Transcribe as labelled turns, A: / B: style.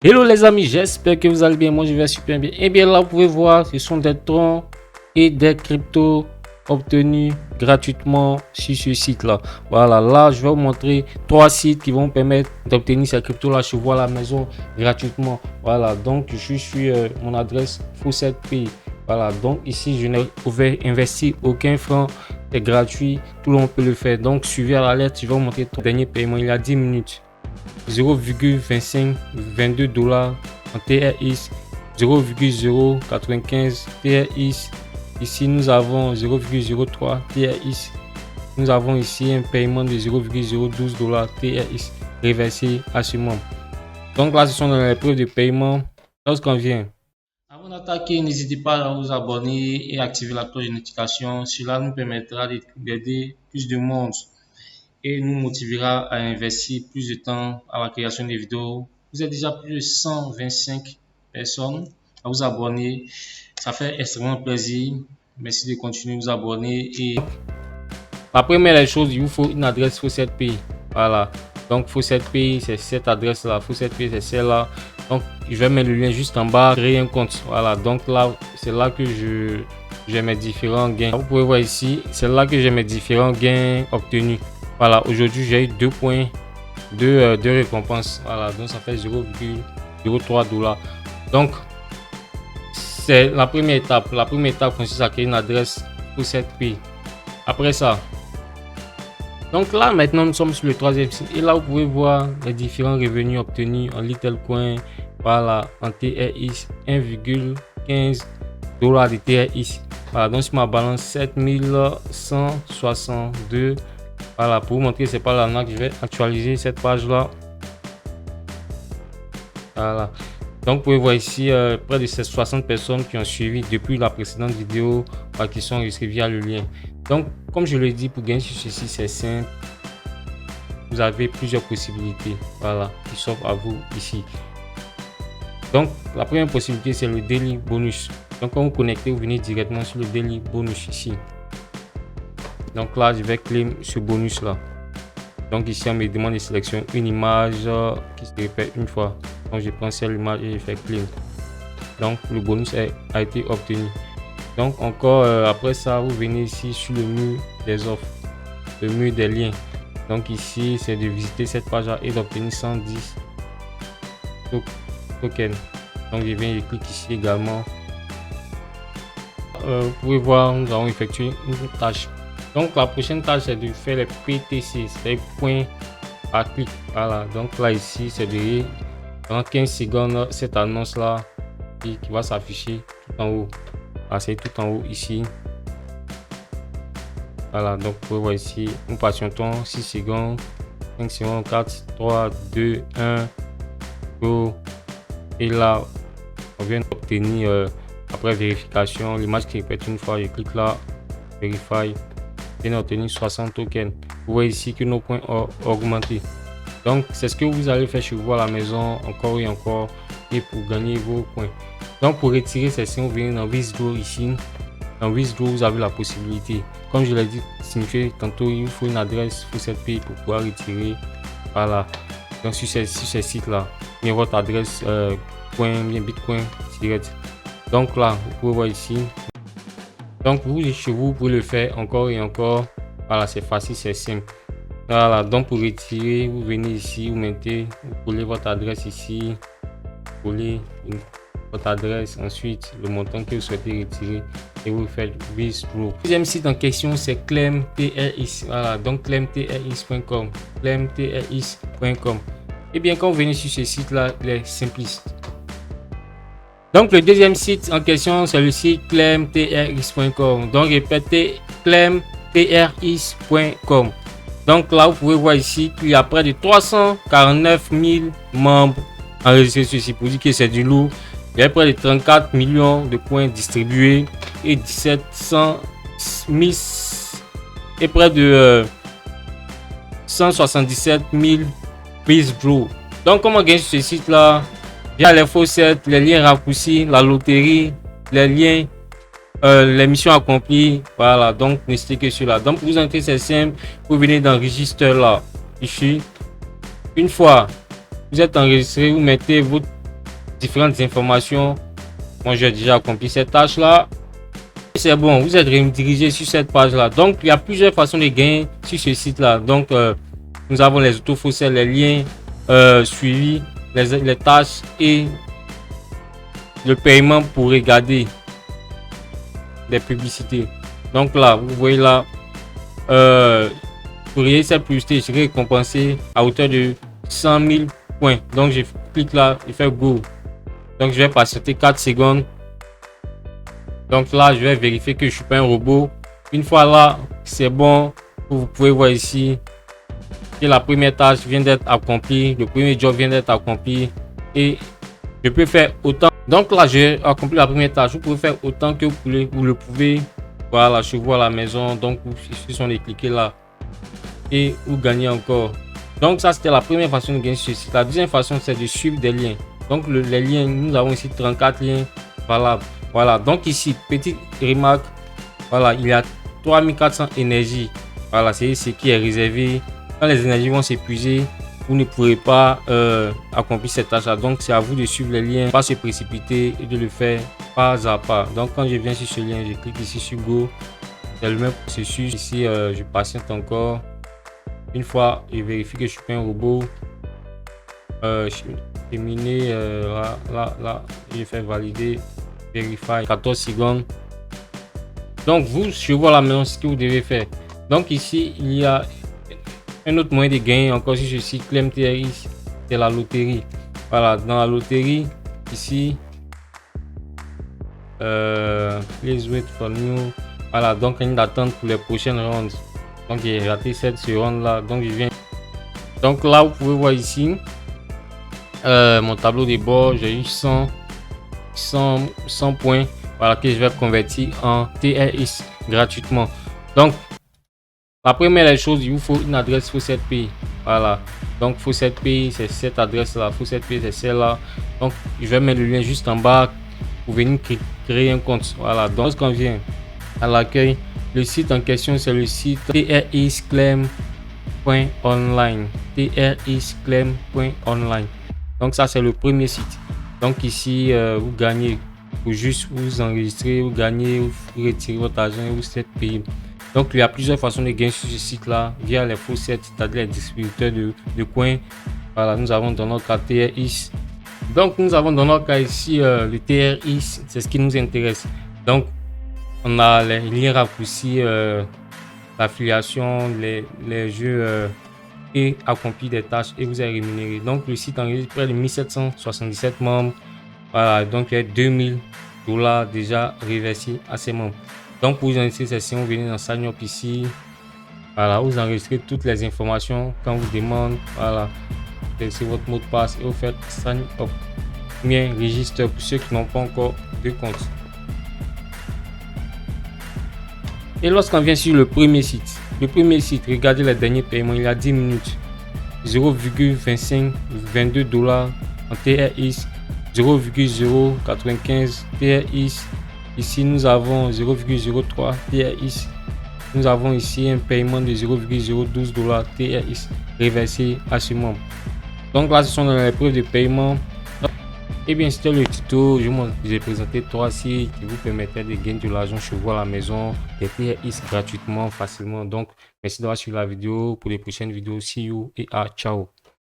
A: Hello les amis, j'espère que vous allez bien. Moi je vais super bien. Et bien là vous pouvez voir, ce sont des troncs et des cryptos obtenus gratuitement sur ce site là. Voilà, là je vais vous montrer 3 sites qui vont permettre d'obtenir ces cryptos là chez vous à la maison gratuitement. Voilà, donc je suis sur mon adresse Faucet-Pay. Voilà, donc ici je n'ai investi aucun franc, c'est gratuit, tout le monde peut le faire. Donc suivez à la lettre, je vais vous montrer ton dernier paiement il y a 10 minutes. 0,2522 $ en TRX, 0,095 TRX. Ici nous avons 0,03 TRX. Nous avons ici un paiement de 0,012 $ TRX reversé à ce membre. Donc là ce sont les preuves de paiement. Lorsqu'on vient, avant d'attaquer, n'hésitez pas à vous abonner et activer la cloche de notification. Cela nous permettra d'aider plus de monde et nous motivera à investir plus de temps à la création des vidéos. Vous êtes déjà plus de 125 personnes à vous abonner. Ça fait extrêmement plaisir. Merci de continuer à vous abonner. Et la première des choses, il vous faut une adresse Faucet-Pay. Voilà. Donc Faucet-Pay, c'est cette adresse là. Faucet-Pay, c'est celle-là. Donc je vais mettre le lien juste en bas. Créer un compte. Voilà. Donc là, c'est là que j'ai mes différents gains. Vous pouvez voir ici, c'est là que j'ai mes différents gains obtenus. Voilà, aujourd'hui j'ai eu 2 points de récompense. Voilà, donc ça fait 0,03 $. Donc c'est la première étape. La première étape consiste à créer une adresse Faucet-Pay. Après ça, donc là maintenant nous sommes sur le troisième site et là vous pouvez voir les différents revenus obtenus en Littlecoin. Voilà, en TRX 1,15 $ de TRX. Voilà, donc sur ma balance 7162. Voilà, pour vous montrer c'est pas l'arnaque, je vais actualiser cette page là. Voilà, donc vous pouvez voir ici près de ces 60 personnes qui ont suivi depuis la précédente vidéo, qui sont inscrites via le lien. Donc comme je l'ai dit, pour gagner sur ceci c'est simple, vous avez plusieurs possibilités, voilà, qui s'offrent à vous ici. Donc la première possibilité c'est le daily bonus. Donc quand vous connectez, vous venez directement sur le daily bonus ici. Donc là je vais claim ce bonus là. Donc ici on me demande de sélectionner une image qui se répète une fois. Donc je prends cette image et je fais claim. Donc le bonus a été obtenu. Donc encore après ça, vous venez ici sur le mur des offres, le mur des liens. Donc ici c'est de visiter cette page là et d'obtenir 110 tokens. Donc je viens, je clique ici également. Vous pouvez voir, nous avons effectué une tâche. Donc la prochaine tâche c'est de faire les PTC, c'est points par clic. Voilà, donc là ici c'est de dans 15 secondes cette annonce là qui va s'afficher tout en haut. Ah, c'est tout en haut ici. Voilà, donc vous pouvez voir ici, nous patientons 6 secondes, 5 secondes, 4, 3, 2, 1, go. Et là on vient d'obtenir après vérification l'image qui répète une fois. Je clique là, verify. On a obtenu 60 tokens. Vous voyez ici que nos points ont augmenté. Donc c'est ce que vous allez faire chez vous à la maison encore et encore et pour gagner vos points. Donc pour retirer ces signes, vous venez dans Withdraw ici. Dans Withdraw, vous avez la possibilité, comme je l'ai dit, signifié tantôt, il vous faut une adresse Faucet-Pay pour pouvoir retirer. Voilà, donc sur ces sites là, bien votre adresse coin, bien Bitcoin direct. Donc là vous pouvez voir ici. Donc vous chez vous pouvez le faire encore et encore. Voilà, c'est facile, c'est simple. Voilà, donc pour retirer, vous venez ici, vous mettez, vous collez votre adresse ici, vous collez votre adresse, ensuite le montant que vous souhaitez retirer et vous faites withdraw. Le deuxième site en question c'est claimtrx. Voilà, donc claimtrx.com, claimtrx.com. Et bien quand vous venez sur ce site là, il est simpliste. Donc le deuxième site en question c'est le site claimtrx.com. Donc répétez claimtrx.com. Donc là vous pouvez voir ici qu'il y a près de 349 000 membres enregistrés sur ce site. Pour dire que c'est du lourd. Il y a près de 34 millions de points distribués et 1700 000 et près de 177 000 withdraw. Donc comment gagner sur ce site là? Via les faucets, les liens raccourcis, la loterie, les liens, les missions accomplies. Voilà, donc n'hésitez que sur là. Donc pour vous entrer c'est simple, vous venez dans register là, ici. Une fois vous êtes enregistré, vous mettez votre différentes informations. Moi, j'ai déjà accompli cette tâche là. C'est bon, vous êtes redirigé sur cette page là. Donc, il y a plusieurs façons de gagner sur ce site là. Donc, nous avons les autofoncels, les liens suivis, les tâches et le paiement pour regarder des publicités. Donc là, vous voyez là, pour réaliser cette publicité, je serai récompensé à hauteur de 100 000 points. Donc, je clique là et fais go. Donc, je vais patienter 4 secondes. Donc là, je vais vérifier que je suis pas un robot. Une fois là, c'est bon. Vous pouvez voir ici que la première tâche vient d'être accomplie. Le premier job vient d'être accompli. Et je peux faire autant. Donc là, j'ai accompli la première tâche. Vous pouvez faire autant que vous le pouvez. Voilà, je vois à la maison. Donc, il suffit de cliquer là. Et vous gagnez encore. Donc ça, c'était la première façon de gagner sur ce site. La deuxième façon, c'est de suivre des liens. Donc les liens, nous avons ici 34 liens valables. Voilà, donc ici, petite remarque, voilà, il y a 3400 énergies. Voilà, c'est ce qui est réservé. Quand les énergies vont s'épuiser, vous ne pourrez pas accomplir cette tâche-là. Donc, c'est à vous de suivre les liens, pas se précipiter et de le faire pas à pas. Donc, quand je viens sur ce lien, je clique ici sur Go. C'est le même processus. Ici, je patiente encore. Une fois, je vérifie que je suis pas un robot. Terminé, là, je fais valider. Verify 14 secondes. Donc je vois la maintenant ce que vous devez faire. Donc ici il y a un autre moyen de gagner encore sur ce site Claim TRX, c'est la loterie. Voilà, dans la loterie ici please wait for new. Voilà, donc on attend pour les prochaines rounds. Donc j'ai raté cette seconde là, donc je viens. Donc là vous pouvez voir ici mon tableau de bord, j'ai eu 100 points, voilà, que je vais convertir en TRX gratuitement. Donc la première des choses, il vous faut une adresse Faucet-Pay. Voilà, donc Faucet-Pay, c'est cette adresse là, Faucet-Pay, c'est celle là. Donc je vais mettre le lien juste en bas pour venir créer un compte. Voilà, donc lorsqu'on vient à l'accueil, le site en question c'est le site trxclaim.online, trxclaim.online. Donc ça c'est le premier site. Donc ici vous gagnez, vous juste vous enregistrer, vous gagnez, vous retirez votre argent et vous êtes payé. Donc il y a plusieurs façons de gagner sur ce site là via les faucets, c'est-à-dire les distributeurs de coins. Voilà, nous avons dans notre cas TRX. Donc nous avons dans notre cas ici le TRX, c'est ce qui nous intéresse. Donc on a les liens raccourcis, l'affiliation, les jeux et accomplir des tâches et vous êtes rémunéré. Donc le site enregistre près de 1777 membres. Voilà, donc il y a $2000 déjà reversés à ces membres. Donc pour vous enregistrer cette session, vous venez dans Sign Up ici. Voilà, vous enregistrez toutes les informations quand vous demande. Voilà, c'est votre mot de passe et vous faites Sign Up. Bien, registre pour ceux qui n'ont pas encore de compte. Et lorsqu'on vient sur le premier site, regardez les derniers paiements, il y a 10 minutes, 0,2522$ en TRX, 0,095 TRX. Ici, nous avons 0,03 TRX. Nous avons ici un paiement de 0,012$ TRX reversé à ce membre. Donc là, ce sont les preuves de paiement. Et bien, c'était le tuto. J'ai présenté 3 sites qui vous permettaient de gagner de l'argent chez vous à la maison, des TRX gratuitement, facilement. Donc, merci d'avoir suivi la vidéo. Pour les prochaines vidéos, see you et ciao.